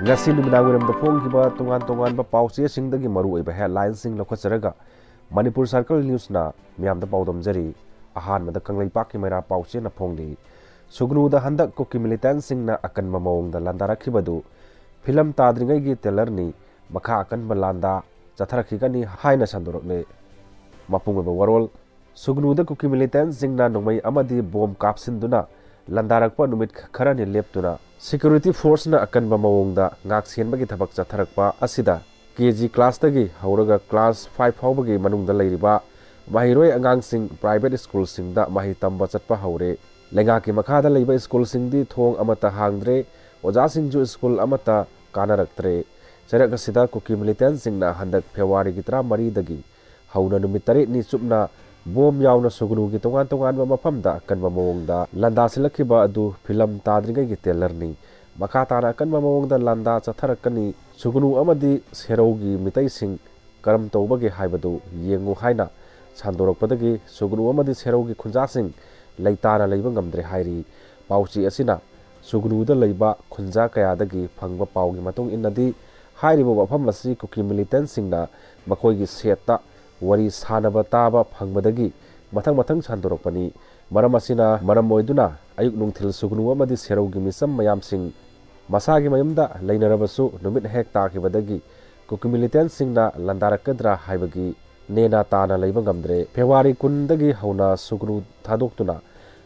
ngasi numinawiremda phongkiba tongan pause singdagi maru oiba headline sing lokhacharaga Manipur Circle News na miyamda paudamjari ahanmada kanglaipak ki maira pause na phongli sugnuda handak ko ki militant sing na akan mamawngda landarakibadu film tadringai gi teller ni makha akan balanda chatharakhigani haina sandorokne mapungba warol sugnuda ko ki militant sing na nongmai amadi bom kapsinduna landarakpa numit kharani leptuna security force na akan mamawngda ngak sienbagi thabak chatharakpa asida KG class tagi hauraga class 5 faubagi manungda leiriba mahiroi angang sing private school sing da mahi tamba chatpa haure lenga ki makha da leiba school sing di thong amata hangdre oja sing ju school amata kanaraktre serak sida kuki militant sing na handak February gi 3 dagi hauna numit tare ni chupna bom yauna sugnu gi tongan mafamda kan mamawngda landa silakhiba adu film tadringai gi teller ni makha tara kan mamawngda landa chatharakani sugnu amadi serogi mitai sing karam tawbagi haibadu yengu haina sandorokpadagi sugnu amadi serogi khunja sing leitana leiba ngamdre hairi pauchi asina sugnu da leiba khunja kayadagi phangba paugi matung innadi hairibo wafam asi kuki militant singna makoigi seta wari sanaba taba phangmadagi mathang sandorokpani maram asina maram oiduna ayuk nungthil sugnu amadi serogi misam mayam sing masagi mayamda leinarabasu numit hek takibadagi kuki militant singna landarakadra haibagi nena tana leiba ngamdre February 10 dagi hauna sugnu thadoktuna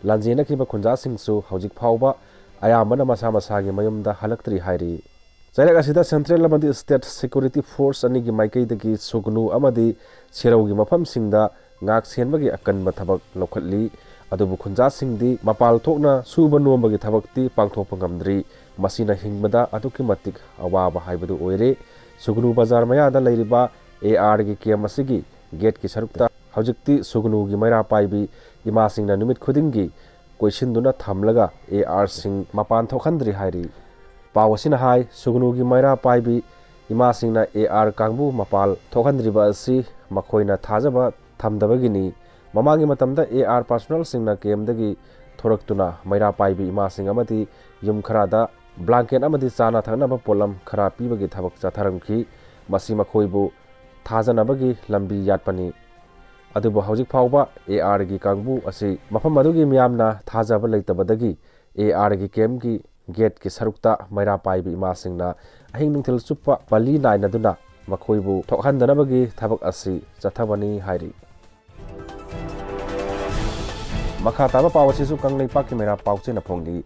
lanjena kiba khunja singsu hojik phauba ayamana masagi mayamda halaktri hairi Zairag asida Central amadi State Security Force anigi maikai dagi sugnu amadi serogi mafam singda ngak sienbagi akanba thabak lokhatli adubu khunja singdi mapal thokna suba nombagi thabakti pangthokpa ngamdri masina hingbada aduki matik awaba haibadu oire sugnu bazar mayada leiriba AR gi kem asigi gate ki sarukta hojikti sugnu gi maira paibi ima singna numit khudingi koisinduna thamlaga AR sing mapan thokhandri hairi pawasina hai sugnu gi maira paibi ima singna AR kangbu mapal thokhandriba asi makoina thajaba thamdabagini mamagi matamda AR personal singna kemdagi thoraktuna maira paibi ima sing amati yum kharada blanket amadi chana thanaba polam khara pibagi thabak chatharamki masi makoibu thajanabagi lambi yatpani adubu hojik phauba AR gi kangbu asi mafam adugi miyamna thajaba leitabadagi AR gi kemgi gate ki sarukta maira paibi ima singna ahing nungthil chupa pali naina duna makoibu thokhandanabagi thabak asi chathabani hairi makha taba pawasi su kanglei pakki maira pauche na phongli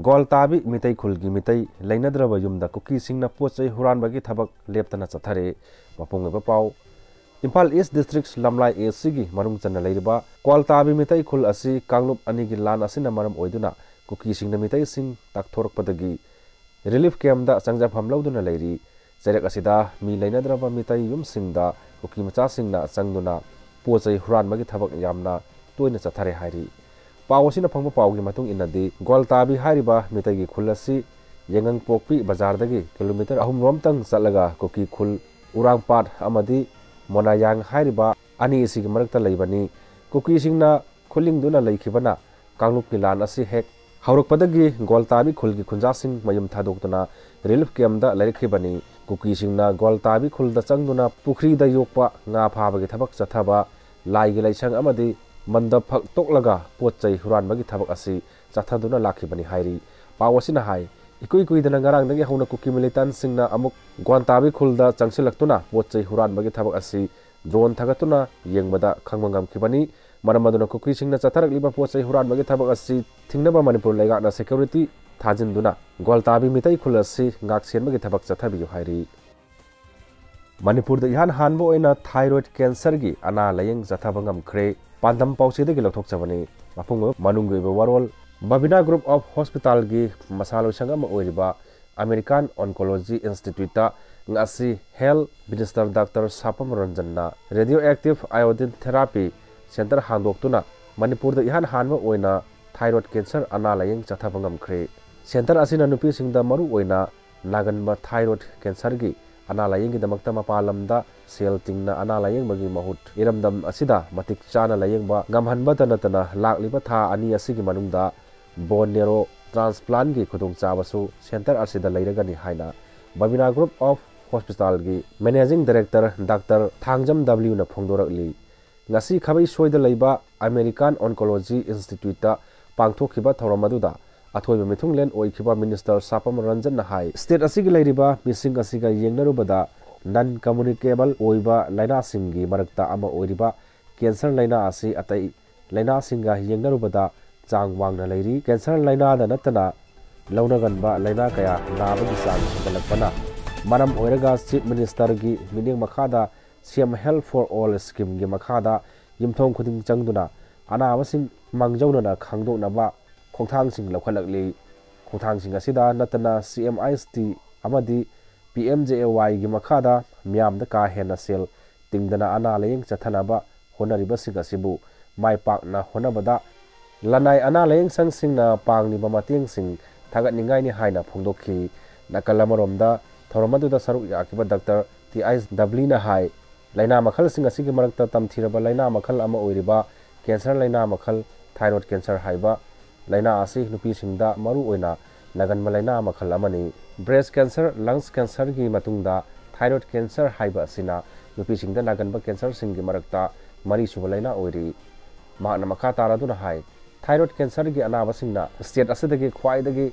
gol tabi mitai khulgi mitai leinadraba yumda kuki singna pochai huranbagi thabak leptana chathare mapungba pau Impal East District Lamlai AC gi marung channa leiriba gol tabi mitai khul asi kanglup ani gi lan asina maram oiduna kuki singna mitai sing takthorkpadagi relief camp da changja phamlauduna leiri Zairag asida mi leinadraba mitai yum singda kuki macha singna changduna pochai huranbagi thabak yamna toina chathare hairi pawasina phangba pawgi matung inadi gol tabi hairiba mitai gi khulasi yengang pokpi bazar dagi kilometer 3 romtang chalaga kuki khul urangpat amadi monayang hairiba ani isigi marakta leibani kuki singna khulingduna leikhibana kangluk ki lan asi hek haurukpadagi gol tabi khulgi khunja sing mayum thadoktuna relief camp da leirikhibani kuki singna gol tabi khulda changduna pukhri da yokpa nga phabagi thabak chathaba laigi laisang amadi mandap phak toklaga pochai huranbagi thabak asi chathaduna lakhibani hairi pawasina hai ikui dana ngarang dagi hauna kuki militant singna amuk gwantabi khulda changsilaktuna pochai huranbagi thabak asi drone thagatuna yengbada khangmangam khibani maramaduna kuki singna chatharakliba pochai huranbagi thabak asi thingnaba Manipur leigakna security thajinduna goltabi mitai khul asi ngak senbagi thabak chathabiyu hairi Manipur da ihan hanbo oina thyroid cancer gi ana layeng chathabangam khre pandam pauche dagi lothok chabani mapung manunggi warol Babina Group of Hospital gi masalo sangama oiriba American Oncology Institute ta ngasi Health Minister Dr. Sapam Ranjan na radioactive iodine therapy center handoktuna Manipur da ihan hanba oina thyroid cancer ana layeng chathabangam khre center asina nupi singda maru oina naganba thyroid cancer gi ana layeng gi damakta mapalamda sel tingna ana layeng bagi mahut iramdam asida matik chana layeng ba gamhanba tanatana lakliba tha ani asigi manungda bone marrow transplant की खुदों चाबसु centre असिदा लेरगनी हाइना Babina group of hospital की managing director doctor Thangjam W न फोंदोरकली ngasi khabai soida leiba American Oncology Institute pangthokhiba thoramadуда athoiba mithunglen oikhiba minister Sapam Ranjan na hai state asigi leiriba missing asiga yengnarubada non communicable oiba laina singi marakta ama oiriba cancer laina asi atai laina singa yengnarubada chang wangna leiri cancer laina da natana launaganba laina kaya nabagi sang galakpana maram oiraga chief minister gi mining makhada CM Health for All scheme gi makhada yimthong khuding changduna anawasing mangjawna khangdonaba khongthang sing lokhalakli khongthang sing asida natana CMIST amadi PMJAY gi makhada miam da ka hena sel tingdana ana leyeng chathanaba honariba sing asibu mai pak na honabada lanai ana leyeng sang sing na pangni ba mateng sing thagat ningai ni haina phongdokhi nakalamarom da thoramadu da saruk yakiba Dr. TISW na hai laina makhal sing asigi marakta tamthiraba laina makhal ama oiriba cancer laina makhal thyroid cancer haiba laina asi nupi singda maru oina nagan malaina makhal amani breast cancer lungs cancer gi matungda thyroid cancer haiba asina nupi singda nagan ba cancer sing gi marakta mari suba laina oiri magna makha taraduna hai thyroid cancer gi anaba singna state asidagi khwaidagi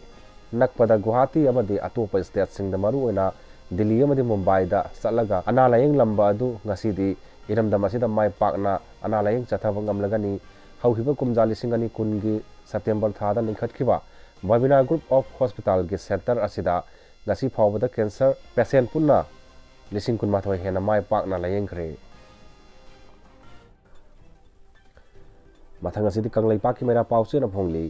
nakpada Guwahati amadi atopa state singda maru oina Delhi amadi Mumbai da salaga analayeng lamba adu ngasidi iramdam asida mai pakna analayeng chathaba ngamlagani hauhiba kumjali singani kungi September thada linkhatkhiba Babina Group of Hospital gi center asida ngasi phawbada cancer patient punna lising kunmathoi hena mai pakna layeng khre mathang asidi kanglai pakki mera pause na phongli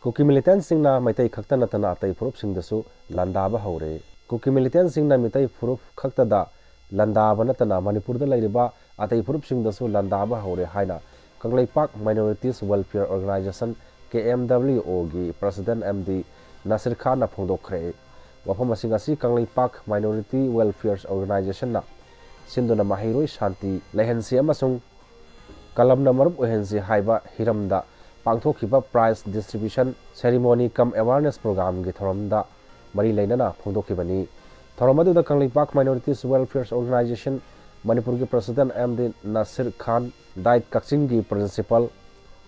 kuki militant singna maitai khakta natana atai phurup singdasu landaba haure kuki militant singna mitai phurup khakta da landaba natana Manipur da lairiba atai phurup singdasu landaba haure haina kanglai pak minorities welfare organization KMWO gi president MD Nasir Khan na phongdokre wafam asinga si kanglai pak minority welfare organization na sinduna mahiroi shanti lehensi amasung kalamna marup ohensi haiba hiramda pangthokhiba prize distribution ceremony cum awareness program gi thoramda mari leinana phongdokhibani thoramadu da kanglai pak minorities welfare organization Manipur gi president MD Nasir Khan Dait Kakching gi principal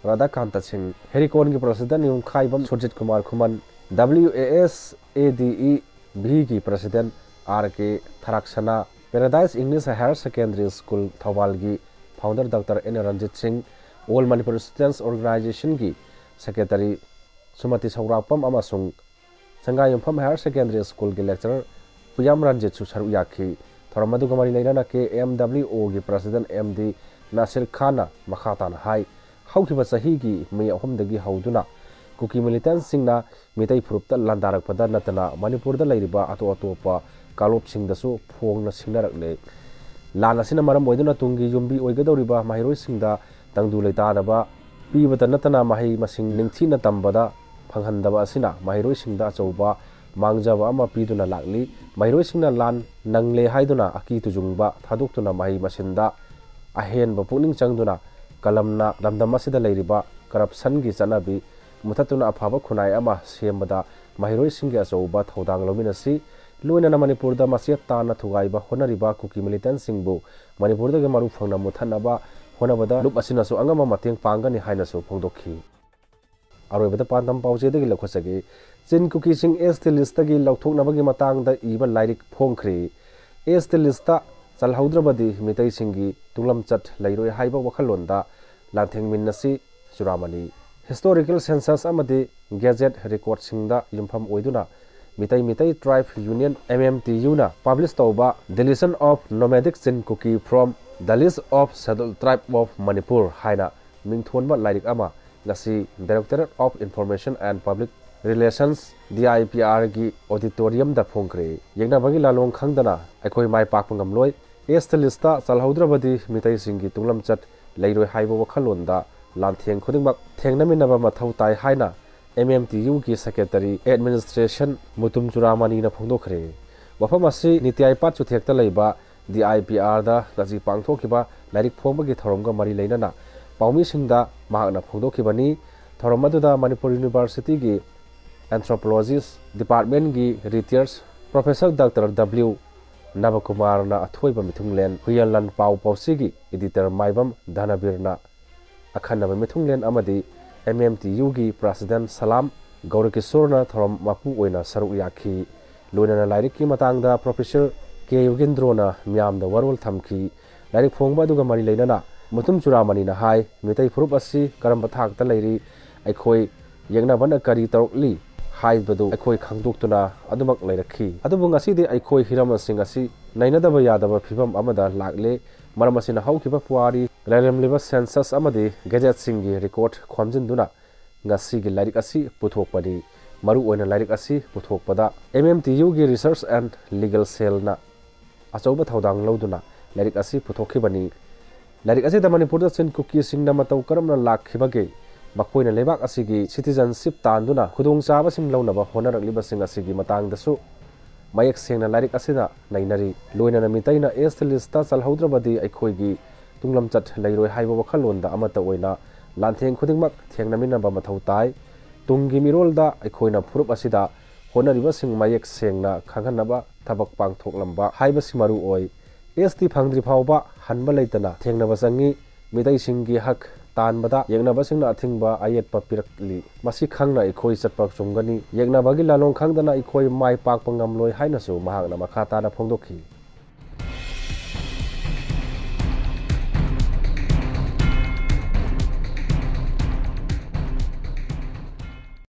Radhakanta Singh Herikon gi president Yung Khaibam Surjit Kumar Khuman WASADE B gi president RK Tharaksana Paradise English Higher Secondary School Thawal gi founder Dr. N. Ranjit Singh All Manipur Students Organization gi secretary Sumati Saurakpam amasung Sangai Yumpham Higher Secondary School gi lecturer Puyam Ranjit su saru yakhi thoramadu gamari leina KMWO gi president MD Nasir Khan makhata na hai haukiba sahi gi me ahomdagi hauduna kuki militant singna mitai phurupta landarak pada natana Manipur da lairiba ato atopa kalop singdasu phongna singnarakle lana sina maram oiduna tungi yumbi oigadoriba mahiroi singda tangdu leita daba pibata natana mahi masing ningthina tambada phanghandaba asina mahiroi singda chauba mangjaba ama piduna lakli mahiroi singna lan nangle haiduna aki tujungba thaduktuna mahi masinda ahen ba puning changduna kalamna lamdam asida leiriba corruption gi chanabi muthatuna aphaba khunai ama sembada mahiroi singya chauba thodang lominasi loina na Manipur da masia tana thugaiba honariba kuki militant singbu Manipur da maru phangna muthanaba honabada lup asina so angama mateng pangani haina so phongdokhi aroibada pandam pause da gi lokhosagi chin kuki sing est list gi lauthoknaba gi matang da iba lairik phongkhri est list chalhaudrabadi mitai singi tunglam chat lairoi haiba wakhalonda lantheng minnasi suramani historical census amadi gazette record singda yumpham oiduna mitai tribe union MMTU na publish tauba deletion of nomadic chin kuki from the list of scheduled tribe of Manipur haina mingthonba lairik ama ngasi Directorate of Information and Public Relations DIPR gi auditorium da phongkre yengna bagi lalong khangdana akoi mai pak pangamloi est lista chalhaudrabadi mitai singi tunglam chat leiroi haibo wakhalonda lantheng khudingmak thengnaminaba mathau tai haina MMTU ki secretary administration mutum churamani na phongdokhre wafam asi nitiai pat chu thekta leiba DIPR da gaji pangthokiba lairik phongba gi thoromga mari leinana paumi singda mahakna phongdokhibani thoramadu da Manipur University gi anthropologist department की रिटियर्स professor doctor W नवकुमार ना अथोइब मिथुंगलेन हुयलन पाउ पौसी की editor Maibam Dhanbir ना अखनब मिथुंगलेन अमदी MMTU की president सलाम गौरकिशोर ना थरम मपू ओइना सरुक याखी लोइना lyric की मतंगदा प्रोफेसर के योगेंद्रो ना म्याम द वरवल थमखी लाइरिक फोंगबा दुगा मरी लेना मुतुम चुरामनी ना हाय मितै फुरुप असि करम पथाक त लेरी अखोई यंगनाबन करी तौरली हाइबदु अखोई खांदोक्तुना अदुमक लेरखी अदुबु ngasi de अखोई हिरम सिंग असि नैनदब यादब फिबम अमदा लागले मरम असिना हौखिबा पुआरी लैरमलिबा सेंसस अमदि गजेट सिंगी रिकॉर्ड खोमजिनदुना ngasi gi लाइरिक असि पुथोकपदि मरु ओइना लाइरिक असि पुथोकपदा MMTU gi research and legal cell ना अचौबा थौदांग लौदुना लाइरिक असि पुथोखिबनी लाइरिक असि द मणिपुर द सिन कुकी सिंगना मतौ करमना लाखिबगे मखोइना लेबाक असिगी सिटीजनशिप तांदुना खुदोंग चाबा सिंग लौनबा होनरकलिबा सिंग असिगी मतंगदसु मयक सेंगना लाइरिक असिदा नैनरी लोइना मितैना एस्ट लिस्टा चलहौद्रबदी अखोइगी तुंगलम चट लैरोय हाइबा वखलोंदा अमता ओइना लांथेंग खुदिंगमक थेंगनमिनबा मथौ ताई तुंगी मिरोलदा अखोइना फुरुप असिदा होनरिबा सिंग मयक सेंगना खंगनबा थबक पांगथोकलंबा हाइबा सिमारु ओइ एसटी फंगद्रि फावबा हनबा लैतना थेंगनबा संगी मितै सिंगी हक तानबदा यंगनाबा सिंगना अथिंगबा आयेतपा पिरकली मसी खंगना इखोई चटपक चुंगनी यंगनाबागी लालोंग खंगदना इखोई माय पाकपा ngamloi हाइनसु महागना मखा ताना फोंदोखी।